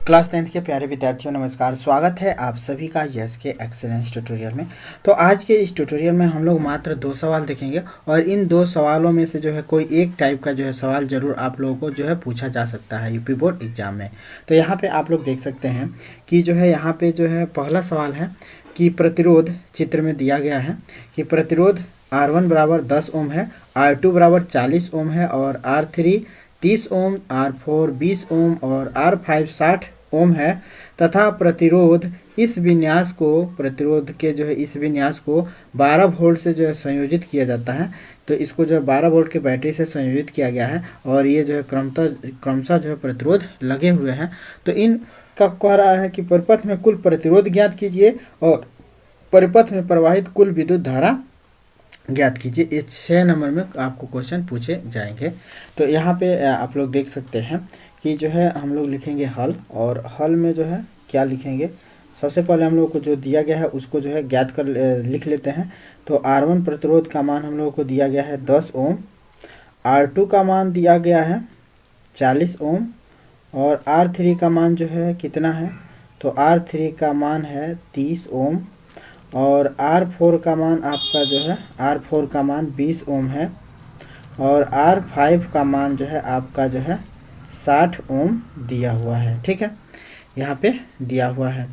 Class 10th के प्यारे विद्यार्थियों नमस्कार। स्वागत है आप सभी का यस के एक्सेलेंस ट्यूटोरियल में। तो आज के इस ट्यूटोरियल में हम लोग मात्र 2 सवाल देखेंगे और इन 2 सवालों में से जो है कोई एक टाइप का जो है सवाल जरूर आप लोगों को जो है पूछा जा सकता है यूपी बोर्ड एग्जाम में। तो यहाँ पे आप लोग देख सकते हैं कि जो है यहाँ पे जो है पहला सवाल है कि प्रतिरोध चित्र में दिया गया है कि प्रतिरोध R1 बराबर 10 ओम है, R2 बराबर 40 ओम है और R3 30 ओम, R4 20 ओम और R5 60 ओम है तथा प्रतिरोध इस विन्यास को प्रतिरोध के जो है इस विन्यास को 12 वोल्ट से जो है संयोजित किया जाता है। तो इसको जो है 12 वोल्ट के बैटरी से संयोजित किया गया है और ये जो है क्रमशः जो है प्रतिरोध लगे हुए हैं। तो इन का कह रहा है कि परिपथ में कुल प्रतिरोध ज्ञात कीजिए और परिपथ में प्रवाहित कुल विद्युत धारा ज्ञात कीजिए। ये 6 नंबर में आपको क्वेश्चन पूछे जाएंगे। तो यहाँ पे आप लोग देख सकते हैं कि जो है हम लोग लिखेंगे हल, और हल में जो है क्या लिखेंगे, सबसे पहले हम लोग को जो दिया गया है उसको जो है ज्ञात कर लिख लेते हैं। तो R1 प्रतिरोध का मान हम लोगों को दिया गया है 10 ओम, R2 का मान दिया गया है 40 ओम और R3 का मान जो है कितना है, तो R3 का मान है 30 ओम और R4 का मान आपका जो है R4 का मान 20 ओम है और R5 का मान जो है आपका जो है 60 ओम दिया हुआ है। ठीक है, यहाँ पे दिया हुआ है।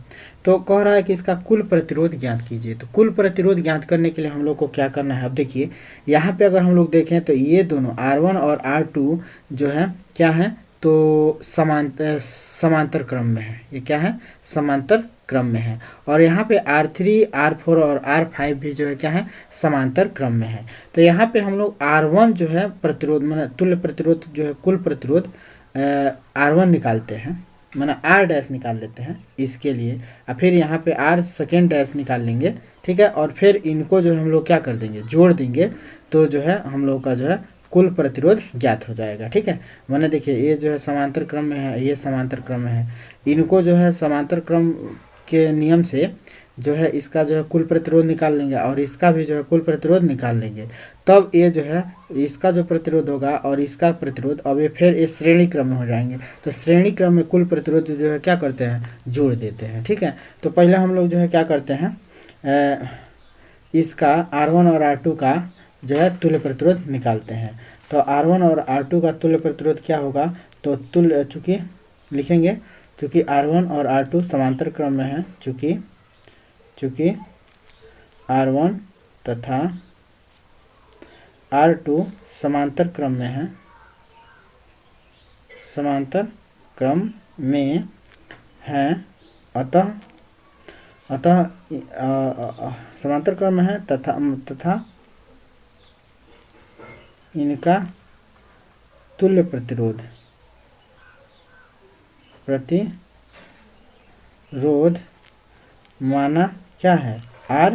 तो कह रहा है कि इसका कुल प्रतिरोध ज्ञात कीजिए। तो कुल प्रतिरोध ज्ञात करने के लिए हम लोग को क्या करना है, अब देखिए यहाँ पे अगर हम लोग देखें तो ये दोनों R1 और R2 जो है क्या है, तो समांतर क्रम में है। ये क्या है, समांतर क्रम में है। और यहाँ पे R3, R4 और R5 भी जो है क्या है, समांतर क्रम में है। तो यहाँ पे हम लोग R1 जो है प्रतिरोध माना तुल्य प्रतिरोध जो है कुल प्रतिरोध R1 निकालते हैं, माना R डैश निकाल लेते हैं इसके लिए, और फिर यहाँ पे R सेकेंड डैश निकाल लेंगे। ठीक है, और फिर इनको जो हम लोग क्या कर देंगे, जोड़ देंगे, तो जो है हम लोग का जो है कुल प्रतिरोध ज्ञात हो जाएगा। ठीक है, मैंने देखिए ये जो है समांतर क्रम में है, ये समांतर क्रम में है, इनको जो है समांतर क्रम के नियम से जो है इसका जो है कुल प्रतिरोध निकाल लेंगे और इसका भी जो है कुल प्रतिरोध निकाल लेंगे। तब ये जो है इसका जो प्रतिरोध होगा और इसका प्रतिरोध, अब ये फिर इस श्रेणी क्रम में हो जाएंगे। तो श्रेणी क्रम में कुल प्रतिरोध जो है क्या करते हैं, जोड़ देते हैं। ठीक है, तो पहले हम लोग जो है क्या करते हैं, इसका R1 और R2 का जो है तुल्य प्रतिरोध निकालते हैं। तो R1 और R2 का तुल्य प्रतिरोध क्या होगा, तो तुल्य चूँकि लिखेंगे, चूँकि R1 और R2 समांतर क्रम में है, चूँकि R1 तथा R2 समांतर क्रम में है, समांतर क्रम में है, अतः समांतर क्रम में है तथा इनका तुल्य प्रतिरोध माना क्या है, R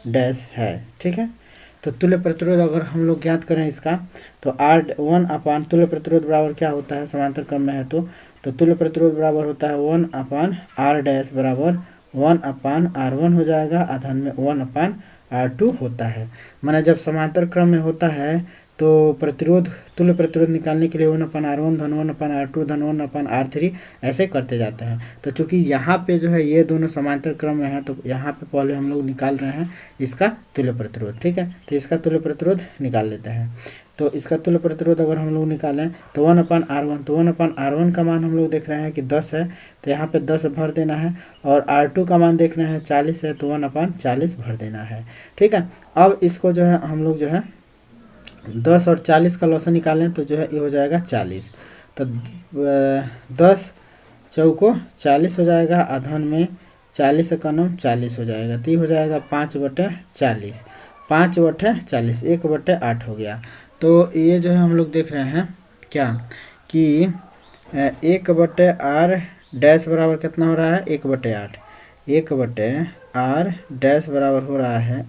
डैश है। ठीक है, तो तुल्य प्रतिरोध अगर हम लोग ज्ञात करें इसका, तो R1 अपान तुल्य प्रतिरोध बराबर क्या होता है, समांतर क्रम में है तो तुल्य प्रतिरोध बराबर होता है 1 अपान R डैश बराबर 1 अपान R1 हो जाएगा, अधन में 1 अपान R2 होता है। माना जब समांतर क्रम में होता है तो प्रतिरोध तुल्य प्रतिरोध निकालने के लिए 1 अपान R1 धन 1 अपान R2 धन 1 अपान R3 ऐसे करते जाते हैं। तो चूंकि यहाँ पे जो है ये दोनों समांतर क्रम में है, तो यहाँ पे पहले हम लोग निकाल रहे हैं इसका तुल्य प्रतिरोध। ठीक है, तो इसका तुल्य प्रतिरोध निकाल लेते हैं। तो इसका तुल्य प्रतिरोध अगर हम लोग निकालें तो 1 अपान R1, तो 1 अपान R1 का मान हम लोग देख रहे हैं कि 10 है, तो यहाँ पे 10 भर देना है, और R2 का मान देख रहे हैं 40 है, तो 1 अपान 40 भर देना है। ठीक है, अब इसको जो है हम लोग जो है 10 और 40 का लॉस निकालें तो जो है ये हो जाएगा 40। तो 10 चौको 40 हो जाएगा, अधन में 40 एकनम 40 हो जाएगा, तो ये हो जाएगा 5/40, 5/40 1/8 हो गया। तो ये जो है हम लोग देख रहे हैं क्या कि 1/R डैश बराबर कितना हो रहा है, 1/8, 1/R डैश बराबर हो रहा है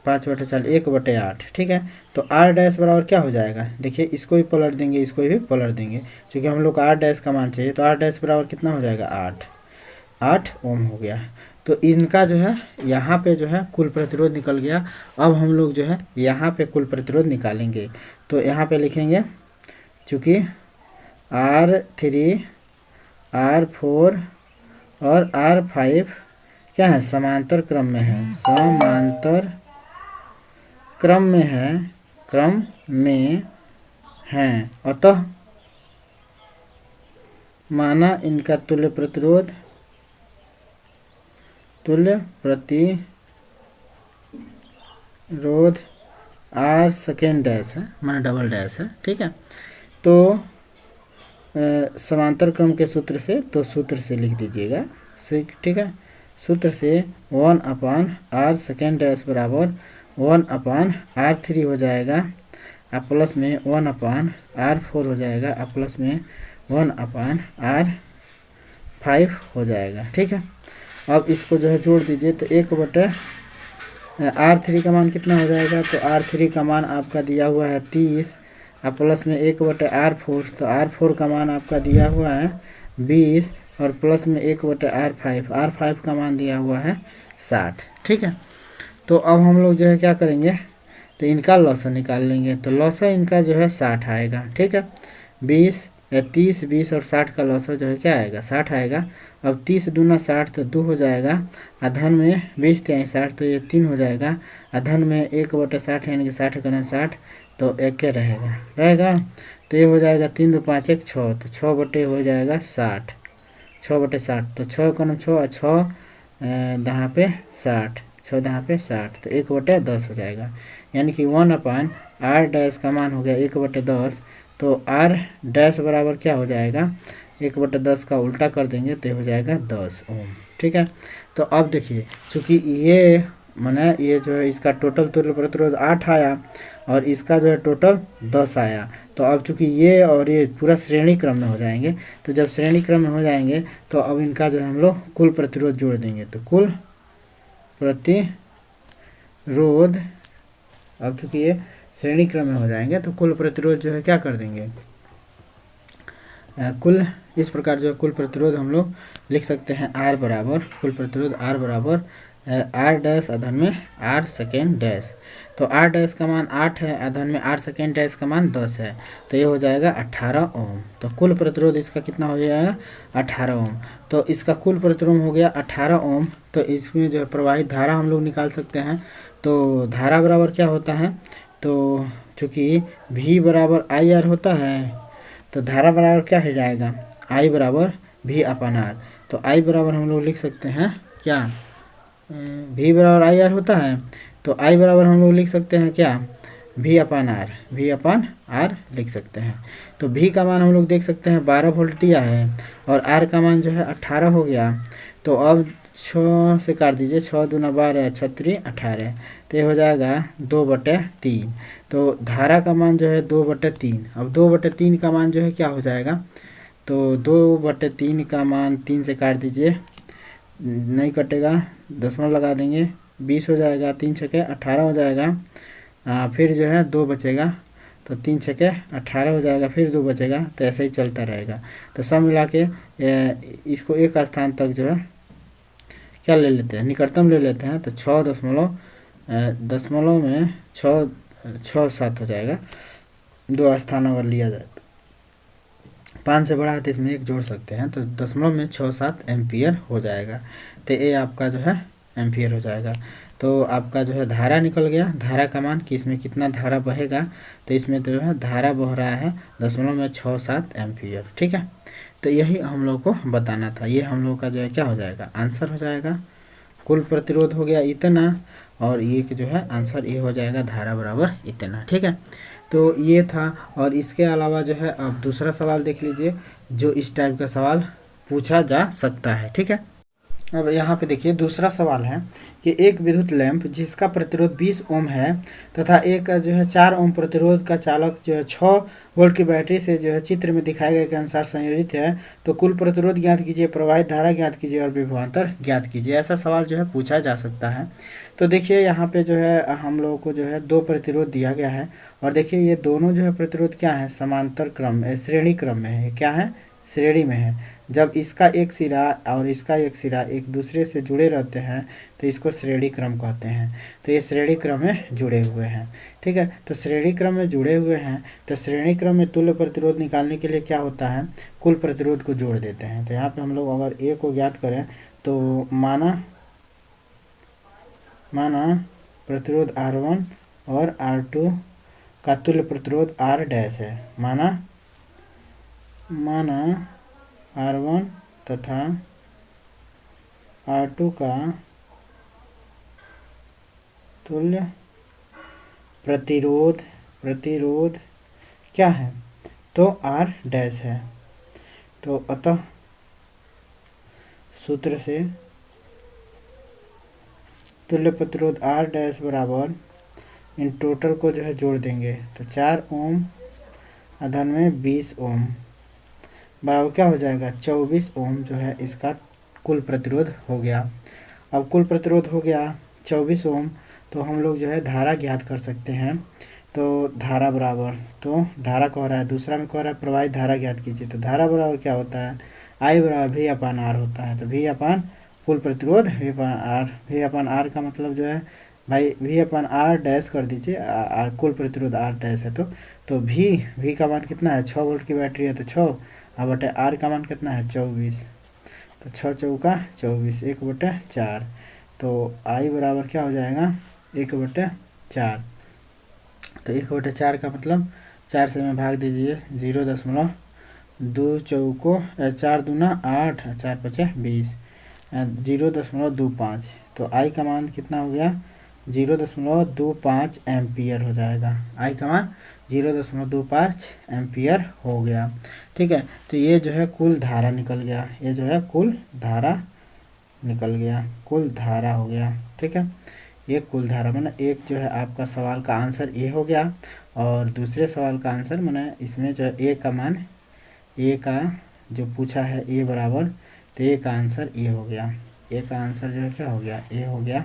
5/40 1/8। ठीक है, तो R डैश बराबर क्या हो जाएगा, देखिए इसको भी पलट देंगे, इसको भी पलट देंगे, क्योंकि हम लोग को R डैश का मान चाहिए। तो R डैश बराबर कितना हो जाएगा, 8 ओम हो गया। तो इनका जो है यहाँ पे जो है कुल प्रतिरोध निकल गया। अब हम लोग जो है यहाँ पे कुल प्रतिरोध निकालेंगे। तो यहाँ पे लिखेंगे चूँकि R3 R4 और R5 क्या है, समांतर क्रम में है, समांतर क्रम में है, क्रम में हैं, अतः माना इनका तुल्य प्रतिरोध R सेकेंड डैश है, माना डबल डैश है, ठीक है। तो समांतर क्रम के सूत्र से, तो सूत्र से लिख दीजिएगा, ठीक है। सूत्र से 1/r सेकेंड डैश बराबर 1/r3 हो जाएगा, अब प्लस में 1/r4 हो जाएगा, अब प्लस में 1/r5 हो जाएगा, ठीक है। अब इसको जो है जोड़ दीजिए, तो 1/r3 का मान कितना हो जाएगा, तो R3 का मान आपका दिया हुआ है 30, अब प्लस में 1/r4, तो R4 का मान आपका दिया हुआ है 20, और प्लस में 1/r5, R5 का मान दिया हुआ है 60, ठीक है। तो अब हम लोग जो है क्या करेंगे, तो इनका लॉसा निकाल लेंगे, तो लॉसा इनका जो है 60 आएगा, ठीक है। 30, 20 और 60 का लॉसा जो है क्या आएगा, 60 आएगा। अब 30 दूना 60 तो 2 हो जाएगा, अधन में 20 3 60 तो ये 3 हो जाएगा, अधन में 1/60 यानी कि 60 का 60, तो 1 रहेगा, तो ये हो जाएगा 3 2 5 1 6, तो 6 बटे हो जाएगा 60, 6/60, तो 6 का 6 और 6 दहाँ पे 60, 6 दहाँ पे 60, तो 1/10 हो जाएगा, यानी कि 1/r डैश का मान हो गया 1/10, तो r डैश बराबर क्या हो जाएगा, 1/10 का उल्टा कर देंगे तो हो जाएगा 10 ओम, ठीक है। तो अब देखिए, चूँकि ये माने ये जो है इसका टोटल तुल्य प्रतिरोध 8 आया और इसका जो है टोटल 10 आया, तो अब चूँकि ये और ये पूरा श्रेणी क्रम में हो जाएंगे, तो जब श्रेणी क्रम में हो जाएंगे तो अब इनका जो है हम लोग कुल प्रतिरोध जोड़ देंगे, तो कुल प्रतिरोध, अब चूँकि ये श्रेणी क्रम में हो जाएंगे तो कुल प्रतिरोध जो है क्या कर देंगे, कुल इस प्रकार जो कुल प्रतिरोध हम लोग लिख सकते हैं, R बराबर कुल प्रतिरोध R बराबर R डैश अधन में R सेकेंड डैश, तो R डैश का मान 8 है, अधन में R सेकेंड डैश का मान 10 है, तो ये हो जाएगा 18 ओम। तो कुल प्रतिरोध इसका कितना हो जाएगा, 18 ओम। तो इसका कुल प्रतिरोध हो गया 18 ओम। तो इसमें जो है प्रवाहित धारा हम लोग निकाल सकते हैं, तो धारा बराबर क्या होता है, तो चूँकि V बराबर IR होता है, तो धारा बराबर क्या हो जाएगा, I बराबर V/R, तो I बराबर हम लोग लिख सकते हैं क्या, V बराबर IR होता है, तो I बराबर हम लोग लिख सकते हैं क्या, V/R, V/R लिख सकते हैं। तो V का मान हम लोग देख सकते हैं 12 वोल्ट दिया है, और R का मान जो है 18 हो गया, तो अब 6 से काट दीजिए, 6 दूना 12 36 18, तो ये हो जाएगा 2/3। तो धारा का मान जो है 2/3, अब 2/3 का मान जो है क्या हो जाएगा, तो 2/3 का मान 3 से काट दीजिए, नहीं कटेगा, दशमलव लगा देंगे, 20 हो जाएगा, 3 छके 18 हो जाएगा, फिर जो है 2 बचेगा, तो 3 छके 18 हो जाएगा, फिर 2 बचेगा, तो ऐसे ही चलता रहेगा। तो सब मिला के इसको एक स्थान तक जो है क्या ले लेते हैं, निकटतम ले लेते हैं, तो 6 दशमलव में 6.7 हो जाएगा, 2 स्थान अगर लिया जाए, 5 से बड़ा है तो इसमें 1 जोड़ सकते हैं, तो दशमलव में 6.7 एम्पियर हो जाएगा, तो ये आपका जो है एम्पियर हो जाएगा। तो आपका जो है धारा निकल गया, धारा का मान कि इसमें कितना धारा बहेगा, तो इसमें तो जो है धारा बह रहा है 0.67 एम्पियर, ठीक है। तो यही हम लोग को बताना था, ये हम लोग का जो है क्या हो जाएगा, आंसर हो जाएगा। कुल प्रतिरोध हो गया इतना, और ये जो है आंसर ये हो जाएगा धारा बराबर इतना, ठीक है। तो ये था, और इसके अलावा जो है अब दूसरा सवाल देख लीजिए, जो इस टाइप का सवाल पूछा जा सकता है, ठीक है। अब यहाँ पे देखिए दूसरा सवाल है कि एक विद्युत लैंप जिसका प्रतिरोध 20 ओम है तथा एक जो है 4 ओम प्रतिरोध का चालक जो है 6 वोल्ट की बैटरी से जो है चित्र में दिखाए गए के अनुसार संयोजित है, तो कुल प्रतिरोध ज्ञात कीजिए, प्रवाहित धारा ज्ञात कीजिए और विभवांतर ज्ञात कीजिए। ऐसा सवाल जो है पूछा जा सकता है। तो देखिए यहाँ पे जो है हम लोगों को जो है 2 प्रतिरोध दिया गया है, और देखिए ये दोनों जो है प्रतिरोध क्या है, समांतर क्रम श्रेणी क्रम में है, क्या है, श्रेणी में है। जब इसका एक सिरा और इसका एक सिरा एक दूसरे से जुड़े रहते हैं तो इसको श्रेणी क्रम कहते हैं। तो ये श्रेणी क्रम में जुड़े हुए हैं, ठीक है। तो श्रेणी क्रम में जुड़े हुए हैं, तो श्रेणी क्रम में तुल्य प्रतिरोध निकालने के लिए क्या होता है, कुल प्रतिरोध को जोड़ देते हैं। तो यहाँ पे हम लोग अगर ए को ज्ञात करें तो माना प्रतिरोध R1 और R2 का तुल्य प्रतिरोध R डैश है। माना R1 तथा R2 का तुल्य प्रतिरोध क्या है, तो R डैश है। तो अतः सूत्र से तुल्य प्रतिरोध R डैश बराबर इन टोटल को जो है जोड़ देंगे तो 4 ओम अधन में 20 ओम बराबर क्या हो जाएगा, 24 ओम जो है इसका कुल प्रतिरोध हो गया। अब कुल प्रतिरोध हो गया 24 ओम, तो हम लोग जो है धारा ज्ञात कर सकते हैं। तो धारा बराबर, तो धारा कह रहा है, दूसरा में कह रहा है प्रवाहित धारा ज्ञात कीजिए। तो धारा बराबर क्या होता है, I बराबर V अपान R होता है। तो V अपान कुल प्रतिरोध V अपान R का मतलब जो है भाई V अपान R डैश कर दीजिए, कुल प्रतिरोध R डैश है। तो V का मान कितना है, 6 वोल्ट की बैटरी है तो 6 अब बटे R का मान कितना है 24, तो 6 चौका 24 1/4। तो I बराबर क्या हो जाएगा 1/4। तो 1/4 का मतलब 4 से में भाग दीजिए 0.2 चौको 4 दूना 8 4 पचे 20 0.25। तो I का मान कितना हो गया 0.25 एम्पियर हो जाएगा। I का मान 0.25 एम्पियर हो गया, ठीक है। तो ये जो है कुल धारा निकल गया, ये जो है कुल धारा निकल गया, कुल धारा हो गया, ठीक है। ये कुल धारा माने एक जो है आपका सवाल का आंसर ए हो गया और दूसरे सवाल का आंसर माने इसमें जो है ए का मान, ए का जो पूछा है ए बराबर, तो ए का आंसर ए हो गया। ए का आंसर जो है क्या हो गया, ए हो गया।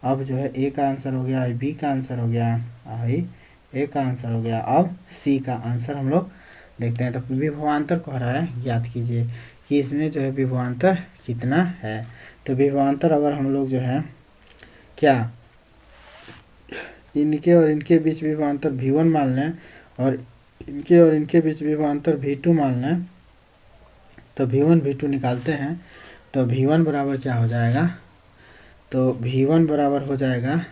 अब जो है ए का आंसर हो गया, बी का आंसर हो गया, ए का आंसर हो गया। अब सी का आंसर हम लोग देखते हैं। तो विभवांतर कह रहा है ज्ञात कीजिए कि इसमें जो है विभवांतर कितना है। तो विभवांतर अगर हम लोग जो है क्या इनके और इनके बीच विभवांतर V1 मान लें और इनके और इनके बीच विभवांतर V2 मान लें, तो V1 V2 निकालते हैं। तो V1 बराबर क्या हो जाएगा, तो V1 बराबर हो जाएगा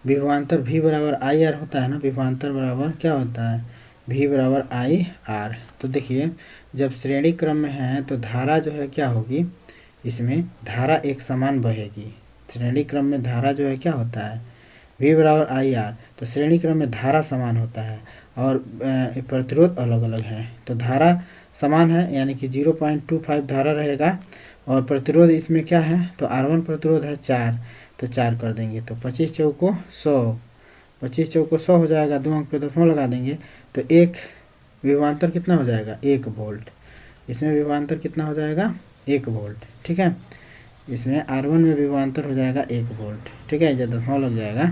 विभवांतर V बराबर IR होता है ना, विभवांतर बराबर क्या होता है V बराबर IR। तो देखिए जब श्रेणी क्रम में है तो धारा जो है क्या होगी, इसमें धारा एक समान बहेगी। श्रेणी क्रम में धारा जो है क्या होता है V बराबर IR, तो श्रेणी क्रम में धारा समान होता है और प्रतिरोध अलग अलग है। तो धारा समान है यानी कि 0.25 धारा रहेगा और प्रतिरोध इसमें क्या है, तो R1 प्रतिरोध है 4, तो 4 कर देंगे तो 25 चौको 100, 25 चौको 100 हो जाएगा, 2 अंक पे दशमलव लगा देंगे तो एक विभवांतर कितना हो जाएगा 1 वोल्ट। इसमें विभवांतर कितना हो जाएगा 1 वोल्ट, ठीक है। इसमें R1 में विभवांतर हो जाएगा 1 वोल्ट, ठीक है, जब दशमलव लग जाएगा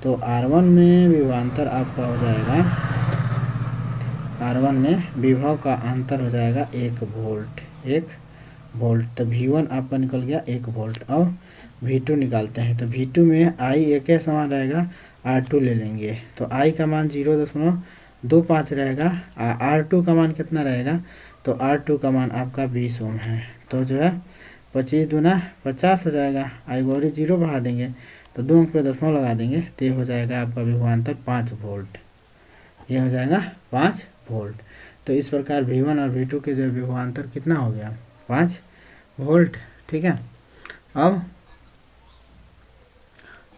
तो R1 में विभवांतर आपका हो जाएगा, R1 में विभव का अंतर हो जाएगा 1 वोल्ट, 1 वोल्ट। तो V1 आपका निकल गया 1 वोल्ट। और V2 निकालते हैं तो V2 में I एक ही समान रहेगा, R2 ले लेंगे तो I का मान 0.25 रहेगा, R2 का मान कितना रहेगा, तो R2 का मान आपका 20 ओम है। तो जो है 25 दूना 50 हो जाएगा, I बॉडी 0 बढ़ा देंगे तो 2 अंक पे दशमलव लगा देंगे तो ये हो जाएगा आपका विभवांतर 5 वोल्ट, ये हो जाएगा 5 वोल्ट। तो इस प्रकार V1 और V2 के जो विभवांतर कितना हो गया 5 वोल्ट, ठीक है।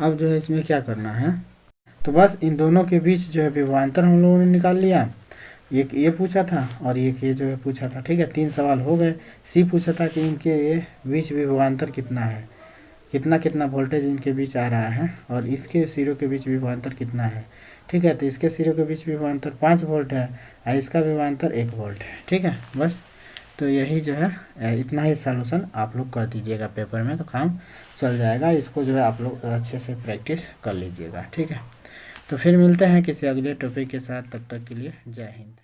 अब जो है इसमें क्या करना है, तो बस इन दोनों के बीच जो है विभवांतर हम लोगों ने निकाल लिया। एक ये पूछा था और एक ये जो है पूछा था, ठीक है, 3 सवाल हो गए। सी पूछा था कि इनके बीच विभवांतर कितना है, कितना वोल्टेज इनके बीच आ रहा है और इसके सिरों के बीच विभवांतर कितना है, ठीक है। तो इसके सिरों के बीच विभवांतर 5 वोल्ट है और इसका विभवांतर 1 वोल्ट है, ठीक है। बस तो यही जो है इतना ही सॉल्यूशन आप लोग कर दीजिएगा पेपर में तो काम चल जाएगा। इसको जो है आप लोग अच्छे से प्रैक्टिस कर लीजिएगा, ठीक है। तो फिर मिलते हैं किसी अगले टॉपिक के साथ, तब तक के लिए जय हिंद।